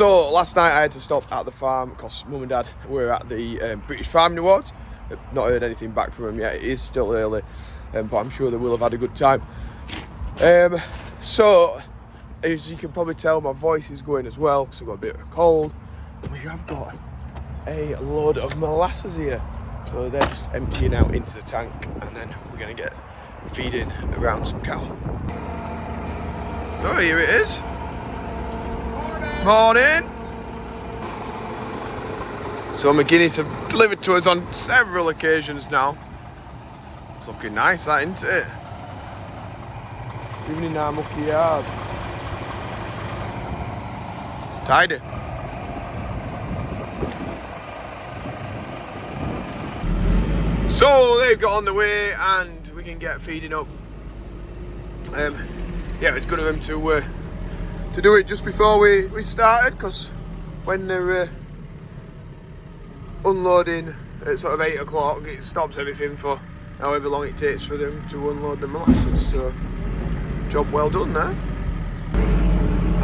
So last night I had to stop at the farm because Mum and Dad were at the British Farming Awards. I've not heard anything back from them yet. It is still early, but I'm sure they will have had a good time. So as you can probably tell, my voice is going as well because I've got a bit of a cold. We have got a load of molasses here, so they're just emptying out into the tank, and then we're going to get feeding around some cow. Oh, here it is. Morning. So my guineas have delivered to us on several occasions now. It's looking nice, that, isn't it? Even in our mucky yard. Tidy. So they've got on the way and we can get feeding up. Yeah, it's good of them to do it just before we started, because when they're unloading at sort of 8 o'clock, it stops everything for however long it takes for them to unload the molasses. So job well done there.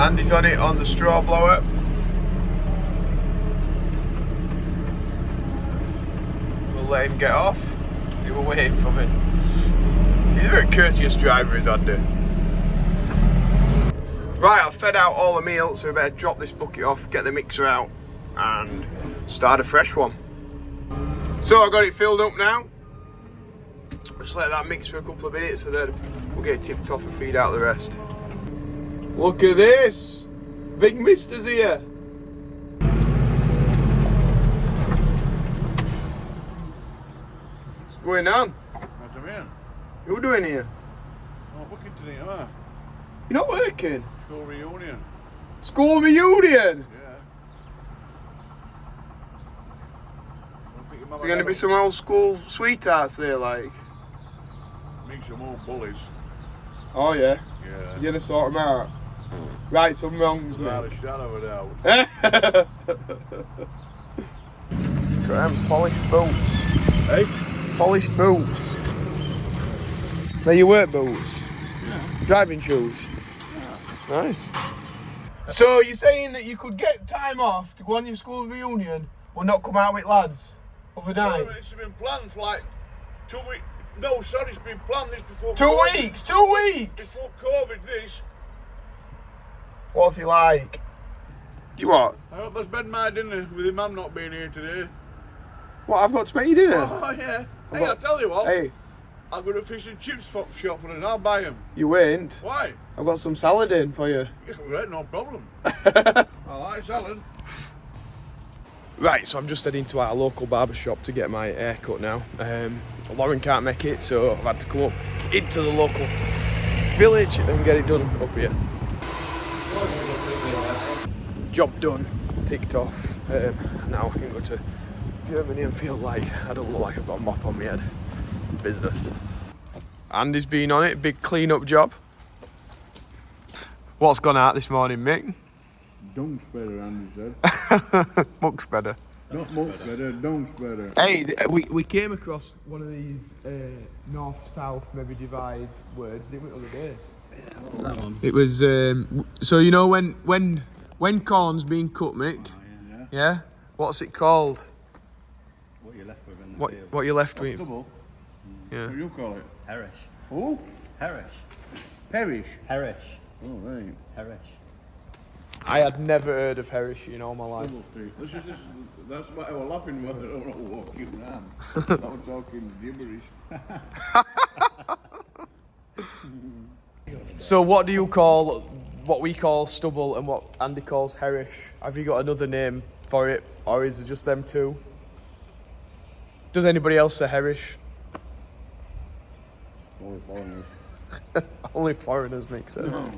Andy's on it on the straw blower. We'll let him get off. He was waiting for me. He's a very courteous driver, is Andy. Right, I've fed out all the meal, so we better drop this bucket off, get the mixer out, and start a fresh one. So I've got it filled up now. Just let that mix for a couple of minutes, and then we'll get it tipped off and feed out the rest. Look at this! Big Mister's here! What's going on? What do you mean? What are you doing here? I'm working today, am I? You're not working? School reunion. School reunion? Yeah. Is there going to be some old school sweethearts there, like? Meet some old bullies. Oh yeah? Yeah. You're going to sort them out? Right some wrongs, Without mate. a shadow of a doubt. Got them polished boots. Hey? Polished boots. They're your work boots? Yeah. Driving shoes? Yeah. Nice. So you're saying that you could get time off to go on your school reunion but not come out with lads overnight? No, it's been planned for like 2 weeks. No, sorry, it's been planned this before. 2 COVID. weeks? 2 weeks? Before COVID, this. What's he like? You what? I hope I spend my dinner with him. I'm not being here today. What, I've got to make you dinner? Oh, yeah. I've Hey, got- I'll tell you what. Hey, I'll go to a fish and chips shop for it and I'll buy them. you ain't. Why? I've got some salad in for you. Yeah, right, no problem. I like salad. Right, so I'm just heading to our local barber shop to get my hair cut now. Lauren can't make it, so I've had to come up into the local village and get it done up here. Job done, ticked off. Now I can go to Germany and feel like I don't look like I've got a mop on my head. Business. Andy's been on it, big clean up job. What's gone out this morning, Mick? Don't spreader, Andy said. Muck spreader. Not much spreader, don't spreader. Hey, we came across one of these north-south maybe divide words, didn't we, the other day? Yeah, what was that one? It was so you know when corn's being cut, Mick. Yeah. Yeah. What's it called? What you're left with in the What field. what you left with? Double. Yeah. What do you call it? Herish. Who? Herish. Perish. Herish. Oh, right. Herish. I had never heard of Herish in all my life. Double street. That's why I was laughing when I don't know walking around. I was talking gibberish. So what do you call what we call stubble and what Andy calls Herish? Have you got another name for it, or is it just them two? Does anybody else say Herish? Only foreigners. Only foreigners make sense. No.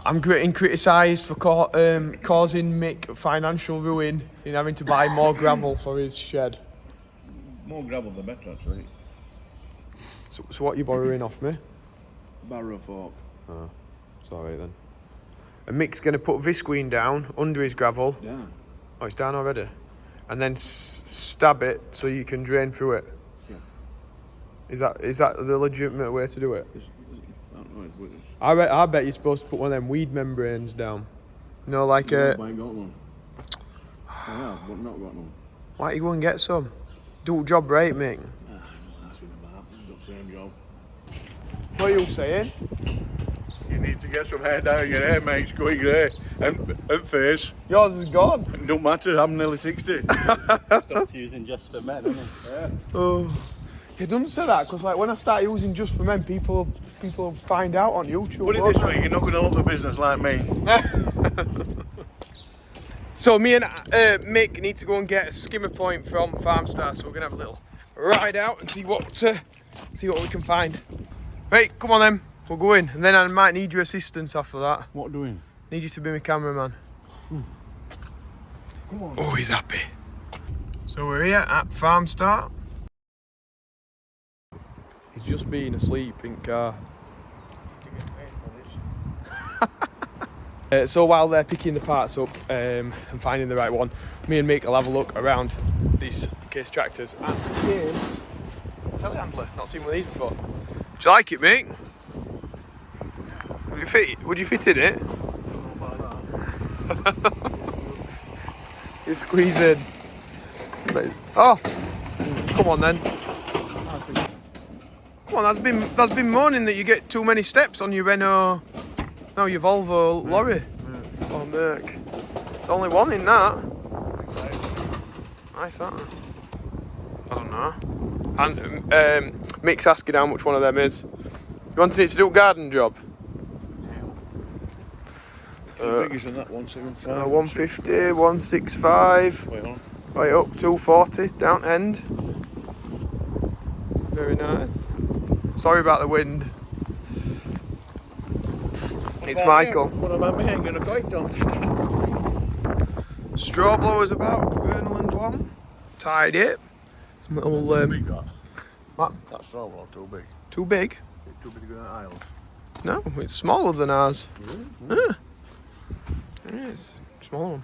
I'm getting criticised for causing Mick financial ruin in having to buy more gravel for his shed. More gravel the better, actually. So what are you borrowing off me? Barrow fork. Oh, sorry then. And Mick's going to put visqueen down under his gravel. Yeah. Oh, it's down already. And then stab it so you can drain through it. Yeah. Is that the legitimate way to do it? I don't know, it's I bet you're supposed to put one of them weed membranes down. No, like I ain't got one. I have, but not got none. Why don't you go and get some? Do job right, Mick. That's in the map. Got the same job. What are you saying? You need to get some hair down your hair, mate. It's going grey. And face. Yours is gone. It don't matter, I'm nearly 60. Stopped using just for men, hasn't he? Yeah. Oh, you don't say that because like when I start using just for men, people find out on YouTube. Put it this way, you're not going to love the business like me. So me and Mick need to go and get a skimmer point from Farmstar, so we're gonna have a little ride out and see what we can find. Right, come on then, we'll go in, and then I might need your assistance after that. What doing? Need you to be my cameraman. Come on. Oh, he's happy. So we're here at Farmstar. He's just been asleep in car. So while they're picking the parts up and finding the right one, me and Mick will have a look around these case tractors and the case telehandler. Not seen one of these before. Do you like it, Mick? Would you fit in it? You squeeze in. Oh, come on then. Come on, that's been moaning that you get too many steps on your Renault. No, your Volvo lorry. Oh, Mick. There's only one in that. Nice, that. I don't know. And Mick's asking how much one of them is. You wanted it to do a garden job? How big is that? 175? 150, 165. Wait on. Right up, 240, down end. Very nice. Sorry about the wind. It's Michael. What about me? I ain't gonna quite on. Straw blowers about, Vernal one. Tied it. Some little Big that. what? That's straw blow too big. Too big? Too big to go in aisles. No, it's smaller than ours. Really? Yeah, it's a smaller one.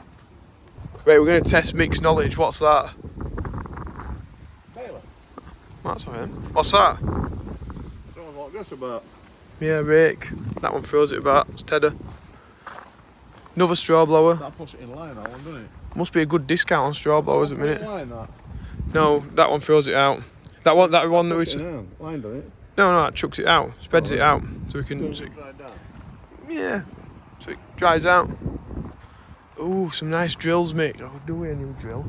Right, we're going to test Mick's knowledge. What's that? Baylor. That's alright. What's that? Don't know what this about. Yeah, rake. That one throws it about. It's Tedder. Another straw blower. That puts it in line, that one, doesn't it? Must be a good discount on straw blowers at the minute. In line, that. No, that one throws it out. That one that was. Line, doesn't it? No, it chucks it out. Spreads it out. So we can. Does it dry down? Yeah. So it dries out. Ooh, some nice drills, Mick. Oh, do we a new drill?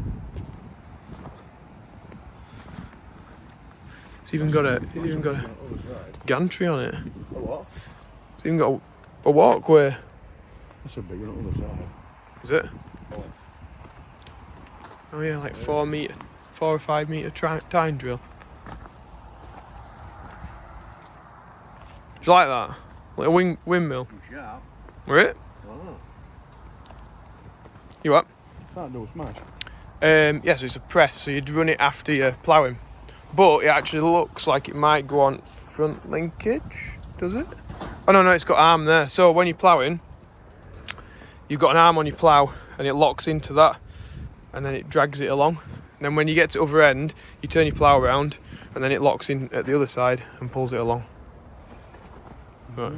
It's even got a gantry on it. A what? It's even got a walkway. That's a big one on the other side. Is it? Oh. Oh yeah, like 4 or 5 metre tine drill. Do you like that? Like a windmill. Sharp. Were it? Oh. You what? Can't do a smash. Yes, it's a press, so you'd run it after you're ploughing. But it actually looks like it might go on front linkage, does it? Oh no, it's got arm there. So when you're ploughing, you've got an arm on your plough and it locks into that and then it drags it along. And then when you get to the other end, you turn your plough around and then it locks in at the other side and pulls it along. Right.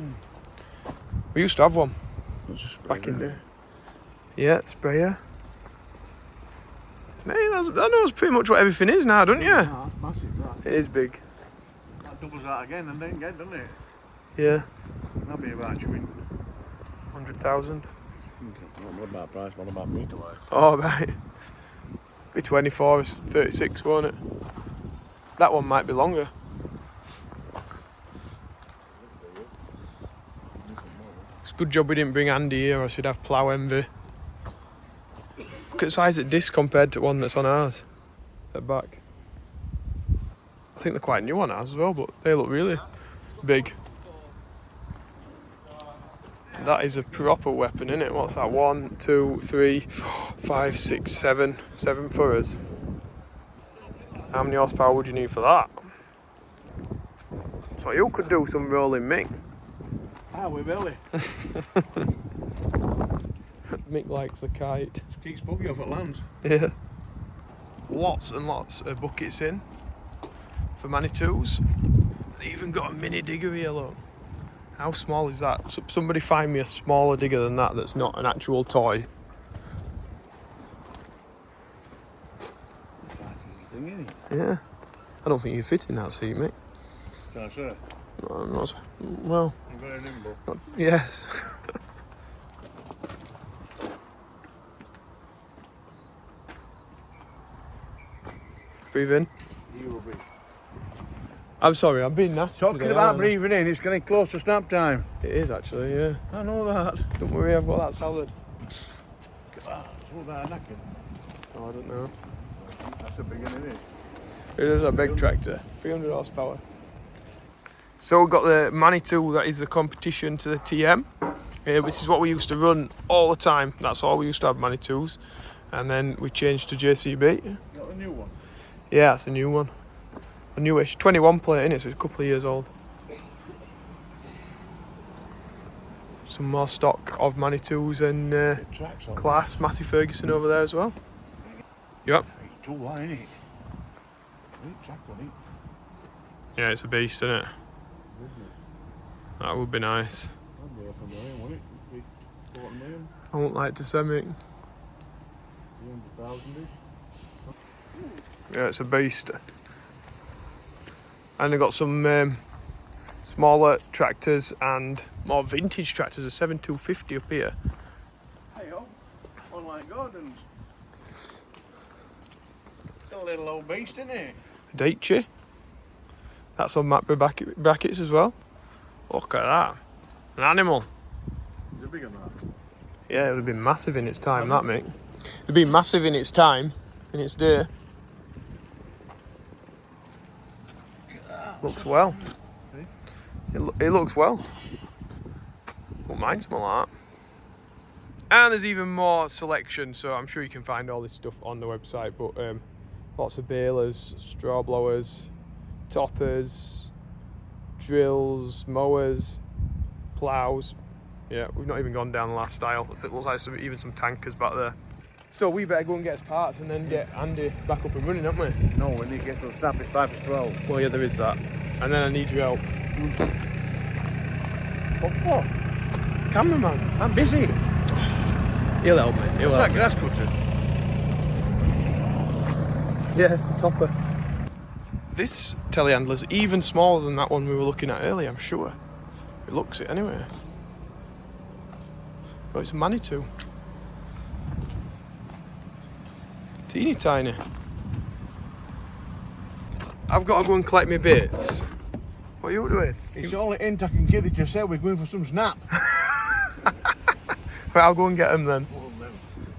We used to have one back in there. Yeah, sprayer. Hey, that knows pretty much what everything is now, don't you? Ah, massive, that. It is big. That doubles that again and then again, doesn't it? Yeah. That'd be about 100,000. What about price? What about meter wise? Oh, right. Be 24 or 36, won't it? That one might be longer. It's a good job we didn't bring Andy here, or I should have plough envy. Look at the size of this compared to one that's on ours. At back. I think they're quite new on ours as well, but they look really big. That is a proper weapon, isn't it? What's that? 1, 2, 3, 4, 5, 6, 7. 7 for us. How many horsepower would you need for that? So you could do some rolling, Mick. Ah, we're Billy. Mick likes a kite. Just keeps buggy off at lands. Yeah. Lots and lots of buckets in for Manitous. They even got a mini digger here, look. How small is that? Somebody find me a smaller digger than that that's not an actual toy. thing, isn't it? Yeah. I don't think you fit in that seat, Mick. Can I say? No, I'm not. Well. You're very nimble. Yes. Breathe in. You will be. I'm sorry, I'm being nasty Talking today, about aren't I? breathing in, it's getting close to snap time. It is actually, yeah. I know that. Don't worry, I've got that salad. What that knacking? Oh, I don't know. That's a big one, isn't it? It is a big tractor, 300 horsepower. So we've got the Manitou, that is the competition to the TM. This is what we used to run all the time. That's all we used to have, Manitous. And then we changed to JCB. Got a new one? Yeah, it's a new one. A newish. 21 plate in it, so it's a couple of years old. Some more stock of Manitous and class. Matthew Ferguson over there as well. Yep. It's too wide, isn't it? Big track on it. Yeah, it's a beast, isn't it? That would be nice. That'd be off a million, wouldn't it? 40 million, I won't like to send it. 300,000-ish. Yeah, it's a beast. And they've got some smaller tractors and more vintage tractors. A 7250 up here. Hey, oh, unlike Gordon's. Still a little old beast, isn't it? Daichi. That's on map brackets as well. Look at that. An animal. Is it bigger than that? Yeah, it would have been massive in its time, that, mate. It would have been massive in its time, in its day. Looks well. It looks well. Wouldn't mind something like that. And there's even more selection, so I'm sure you can find all this stuff on the website, but lots of balers, straw blowers, toppers, drills, mowers, ploughs. Yeah, we've not even gone down the last aisle. It looks like even some tankers back there. So we better go and get us parts and then get Andy back up and running, haven't we? No, we need to get some snap. It's 5 to 12. Well, yeah, there is that. And then I need your help. What for? Cameraman. I'm busy. He'll help me. He'll What's help that me. grass cutter? Yeah, topper. This telehandler's even smaller than that one we were looking at earlier, I'm sure. It looks it anyway. Oh, it's a Manitou. Teeny tiny. I've got to go and collect my bits. What are you doing? It's all the hint I can give it. You said we're going for some snap. Right, I'll go and get them then.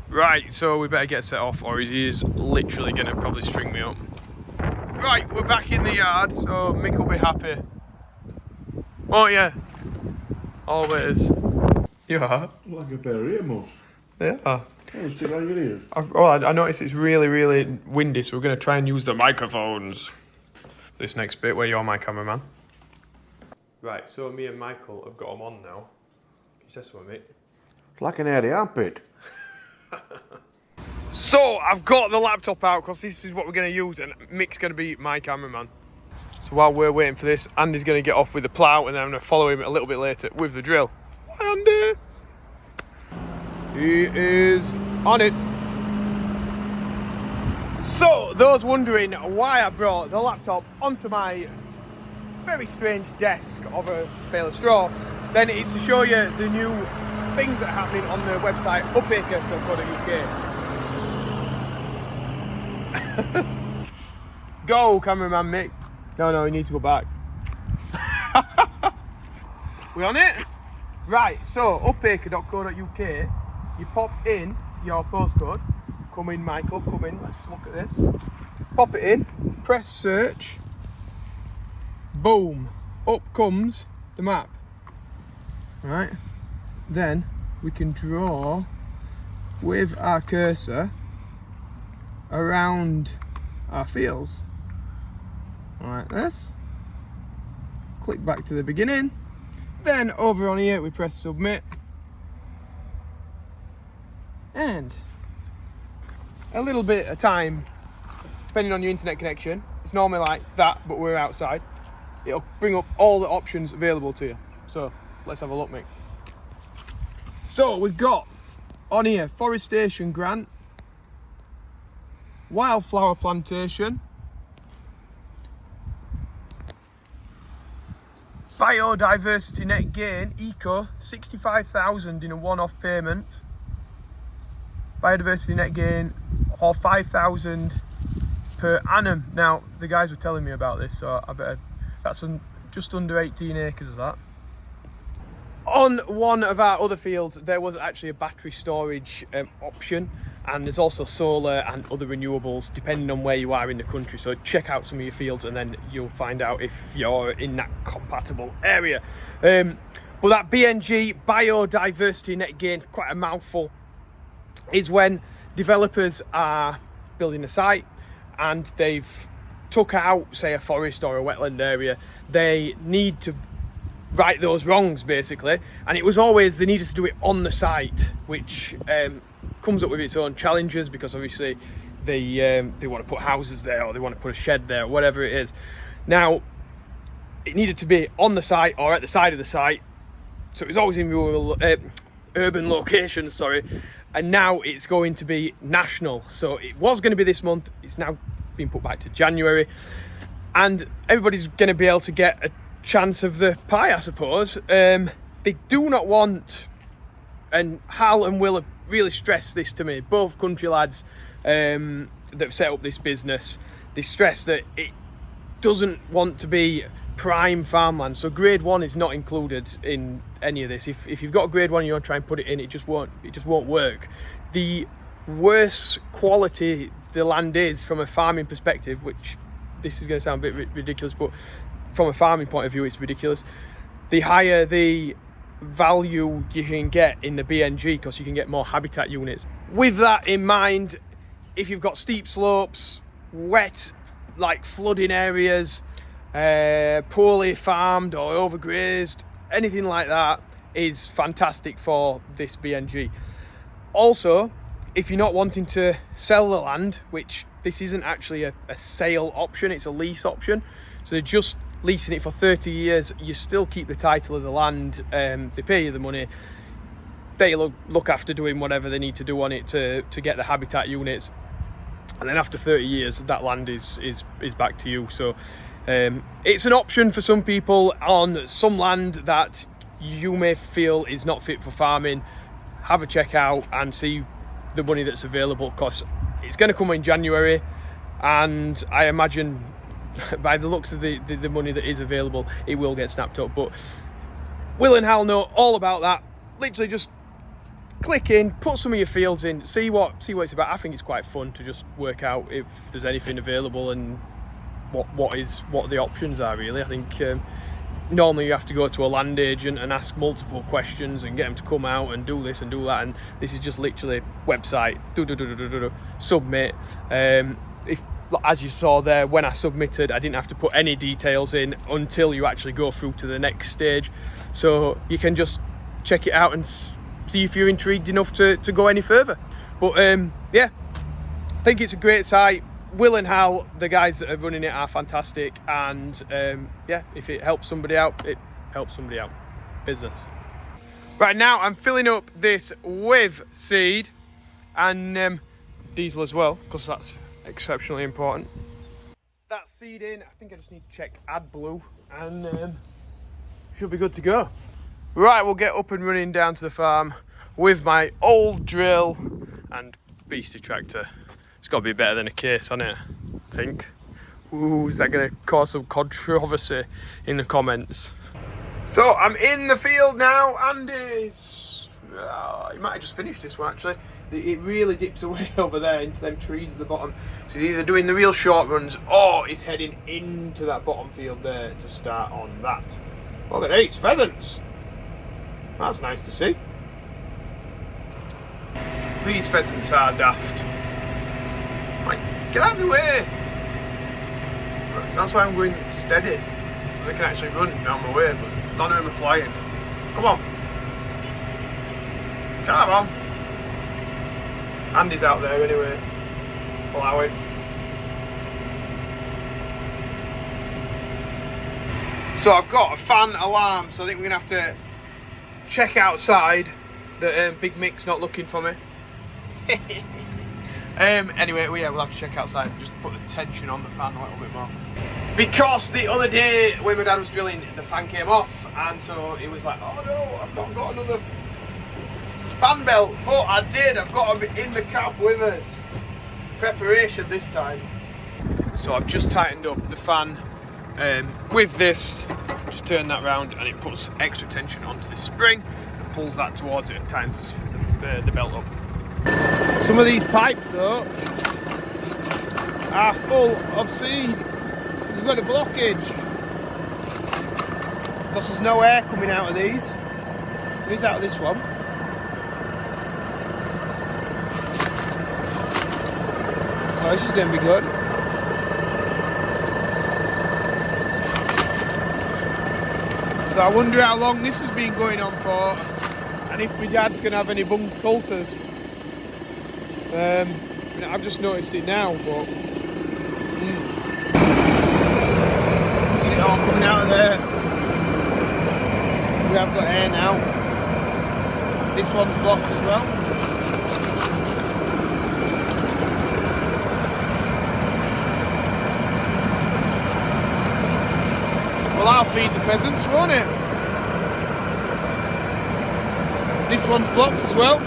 Right, so we better get set off or he is literally going to probably string me up. Right, we're back in the yard, so Mick will be happy. Oh yeah, always. You are? Like a pair of earmuffs. Yeah. Oh, stick on your ears. I noticed it's really, really windy, so we're going to try and use the microphones. This next bit where you're my cameraman. Right, so me and Michael have got them on now. Can you say something, Mick? It's like an airy armpit. So I've got the laptop out because this is what we're going to use and Mick's going to be my cameraman. So while we're waiting for this, Andy's going to get off with the plough and then I'm going to follow him a little bit later with the drill. Hi Andy! He is on it. So those wondering why I brought the laptop onto my very strange desk of a bale of straw, then it's to show you the new things that are happening on the website upacre.co.uk. Go, cameraman Mick. No, you need to go back. We on it? Right, so upacre.co.uk, you pop in your postcode. Come in, Michael, come in. Let's look at this. Pop it in, press search. Boom. Up comes the map. Right. Then we can draw with our cursor around our fields. Like this. Click back to the beginning. Then over on here we press submit. And a little bit of time, depending on your internet connection. It's normally like that, but we're outside. It'll bring up all the options available to you. So let's have a look, Mick. So we've got on here forestation grant, wildflower plantation, Biodiversity net gain, eco, 65,000 in a one-off payment. Biodiversity net gain, or 5,000 per annum. Now, the guys were telling me about this, so I better, that's just under 18 acres of that. On one of our other fields, there was actually a battery storage option, and there's also solar and other renewables depending on where you are in the country. So check out some of your fields and then you'll find out if you're in that compatible area. But that BNG, biodiversity net gain, quite a mouthful, is when developers are building a site and they've took out, say, a forest or a wetland area. They need to right those wrongs, basically, and it was always they needed to do it on the site, which comes up with its own challenges, because obviously they want to put houses there, or they want to put a shed there, or whatever it is. Now, it needed to be on the site or at the side of the site, so it was always in rural urban locations, sorry, and now it's going to be national. So it was going to be this month, it's now been put back to January, and everybody's going to be able to get a chance of the pie, I suppose. They do not want, and Hal and Will have really stressed this to me, both country lads that have set up this business, they stress that it doesn't want to be prime farmland. So grade 1 is not included in any of this. If you've got a grade 1 and you want to try and put it in, it just won't work. The worse quality the land is from a farming perspective, which this is going to sound a bit ridiculous, but from a farming point of view, it's ridiculous. The higher the value you can get in the BNG, because you can get more habitat units. With that in mind, if you've got steep slopes, wet, like flooding areas, poorly farmed or overgrazed, anything like that is fantastic for this BNG. Also, if you're not wanting to sell the land, which this isn't actually a sale option, it's a lease option, so they're just leasing it for 30 years, you still keep the title of the land, they pay you the money, they look after doing whatever they need to do on it to get the habitat units, and then after 30 years that land is back to you. So it's an option for some people on some land that you may feel is not fit for farming. Have a check out and see the money that's available, because it's going to come in January, and I imagine by the looks of the money that is available, it will get snapped up. But Will and Hal know all about that. Literally just click in, put some of your fields in, see what it's about. I think it's quite fun to just work out if there's anything available and what the options are, really. I think normally you have to go to a land agent and ask multiple questions and get them to come out and do this and do that, and this is just literally website, submit. If, as you saw there, when I submitted, I didn't have to put any details in until you actually go through to the next stage. So you can just check it out and see if you're intrigued enough to go any further. But yeah, I think it's a great site. Will and Hal, the guys that are running it, are fantastic, and yeah, if it helps somebody out, it helps somebody out. Business. Right, now I'm filling up this with seed and diesel as well, because that's exceptionally important. That's seed in. I think I just need to check AdBlue and should be good to go. Right, we'll get up and running down to the farm with my old drill and beastie tractor. It's got to be better than a case, hasn't it? I think. Ooh, is that going to cause some controversy in the comments? So I'm in the field now, and you might have just finished this one actually. It really dips away over there into them trees at the bottom. So he's either doing the real short runs or he's heading into that bottom field there to start on that. Look at these pheasants. That's nice to see. These pheasants are daft. Like, get out of the way. That's why I'm going steady, so they can actually run down my way, but none of them are flying. Come on. Come on. Andy's out there anyway, allowing. So I've got a fan alarm, so I think we're going to have to check outside that Big Mick's not looking for me. Anyway, well, yeah, we'll have to check outside and just put the tension on the fan a little bit more. Because the other day when my dad was drilling, the fan came off, and so he was like, oh no, I've not got another fan belt. But I did, I've got them in the cab with us. Preparation this time. So I've just tightened up the fan with this, just turn that round and it puts extra tension onto the spring, pulls that towards it and tightens the belt up. Some of these pipes though are full of seed. There's got a blockage because there's no air coming out of these. There is out of this one. Oh, this is going to be good. So I wonder how long this has been going on for, and if my dad's going to have any bunged coulters. I've just noticed it now, but get it all coming out of there. We have got air now. This one's blocked as well. Well, I'll feed the peasants, won't it? This one's blocked as well.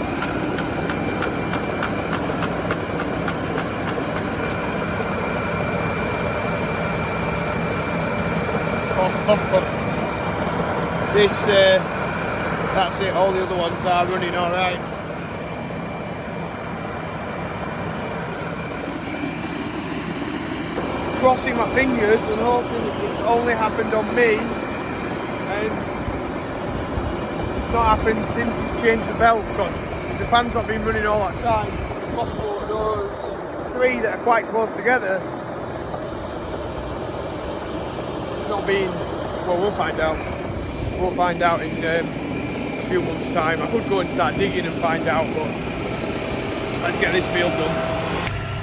This, that's it, all the other ones are running alright. Crossing my fingers and hoping it's only happened on me and it's not happened since he's changed the belt, because the fan's not been running all that time. It's possible that those three that are quite close together not been, well, we'll find out. We'll find out in a few months' time. I could go and start digging and find out, but let's get this field done.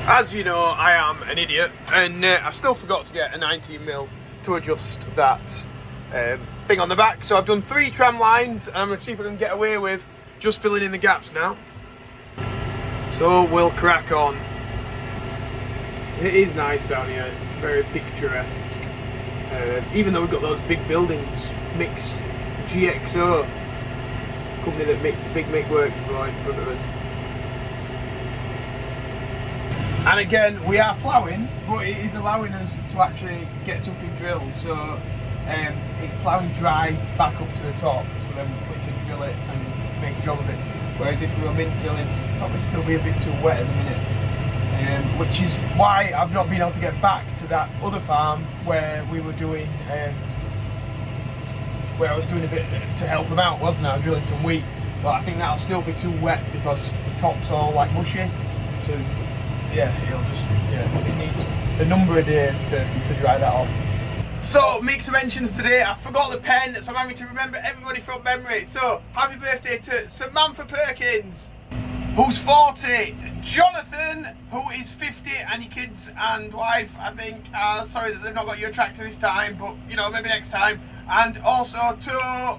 As you know, I am an idiot, and I still forgot to get a 19mm to adjust that thing on the back. So I've done 3 tram lines, and I'm going to see if I can get away with just filling in the gaps now. So we'll crack on. It is nice down here, very picturesque. Even though we've got those big buildings, Mick's GXO, company that Big Mick works for, in front of us. And again, we are ploughing, but it is allowing us to actually get something drilled. So it's ploughing dry back up to the top, so then we can drill it and make a job of it. Whereas if we were min-tilling, it'd probably still be a bit too wet at the minute. Which is why I've not been able to get back to that other farm where we were doing, where I was doing a bit to help them out, wasn't I? Drilling some wheat, but I think that'll still be too wet because the top's all like mushy. So yeah, it'll just, it needs a number of days to dry that off. So, Mick's mentions today, I forgot the pen, so I'm having to remember everybody from memory. So, happy birthday to Samantha Perkins, who's 40, Jonathan, who is 50, and your kids and wife, I think, sorry that they've not got you a tractor this time, but, you know, maybe next time. And also to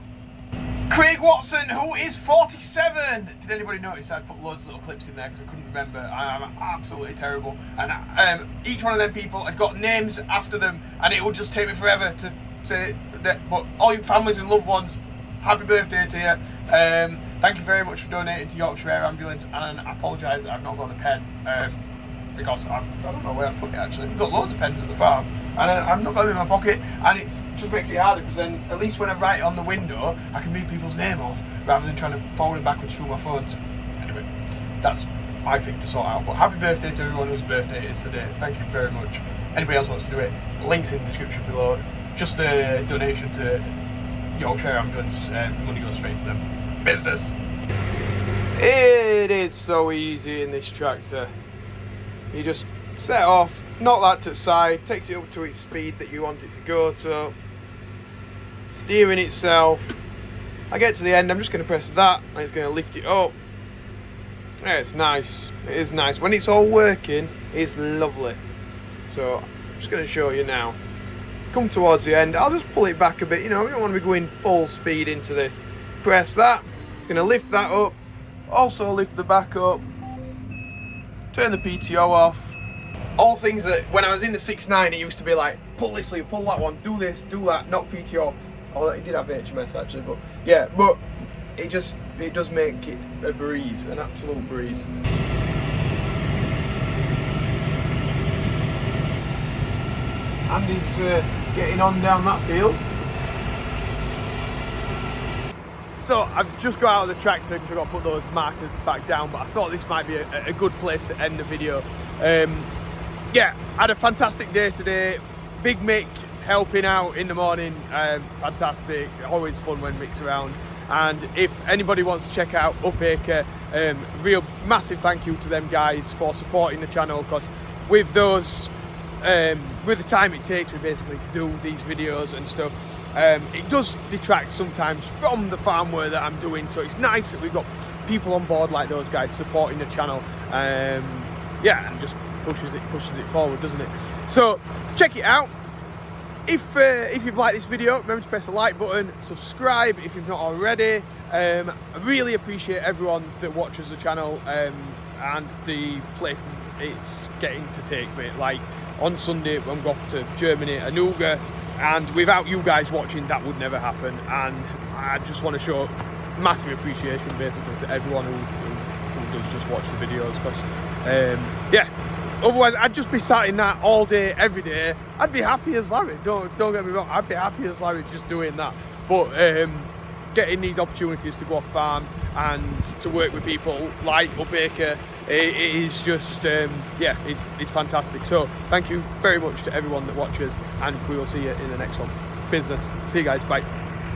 Craig Watson, who is 47. Did anybody notice I put loads of little clips in there because I couldn't remember? I'm absolutely terrible. And each one of them people had got names after them, and it would just take me forever to say that. But all your families and loved ones, happy birthday to you. Thank you very much for donating to Yorkshire Air Ambulance, and I apologise that I've not got a pen, because I don't know where I've put it actually. We've got loads of pens at the farm, and I've not got them in my pocket, and it just makes it harder, because then at least when I write it on the window, I can read people's name off, rather than trying to forward it backwards through my phone. Anyway, that's my thing to sort out. But happy birthday to everyone whose birthday it is today. Thank you very much. Anybody else wants to do it, links in the description below. Just a donation to Yorkshire Air Ambulance, the money goes straight to them. Business. It is so easy in this tractor. You just set off, knock that to the side, takes it up to its speed that you want it to go to, steering itself. I get to the end, I'm just going to press that and it's going to lift it up. Yeah, it's nice. It is nice. When it's all working, it's lovely. So I'm just going to show you now. Come towards the end, I'll just pull it back a bit. You know, we don't want to be going full speed into this. Press that, it's going to lift that up, also lift the back up, turn the PTO off. All things that when I was in the 6.9 it used to be like, pull this lever, pull that one, do this, do that, knock PTO off. Oh, it did have HMS actually, but yeah, but it does make it a breeze, an absolute breeze. Andy's getting on down that field. So I've just got out of the tractor because I've got to put those markers back down, but I thought this might be a good place to end the video. Yeah, I had a fantastic day today. Big Mick helping out in the morning, fantastic, always fun when Mick's around. And if anybody wants to check out Upacre, real massive thank you to them guys for supporting the channel, because with those with the time it takes me basically to do these videos and stuff, it does detract sometimes from the farm work that I'm doing, so it's nice that we've got people on board like those guys supporting the channel. Yeah, and just pushes it forward, doesn't it? So check it out. If you've liked this video, remember to press the like button, subscribe if you've not already. I really appreciate everyone that watches the channel and the places it's getting to take me. Like on Sunday I'm off to Germany, Anuga, and without you guys watching that would never happen. And I just want to show massive appreciation basically to everyone who does just watch the videos, because yeah, otherwise I'd just be sat in that all day, every day. I'd be happy as Larry, don't get me wrong, I'd be happy as Larry just doing that. But getting these opportunities to go off farm and to work with people like Upacre, it is just, yeah, it's fantastic. So thank you very much to everyone that watches, and we will see you in the next one. Business. See you guys, bye.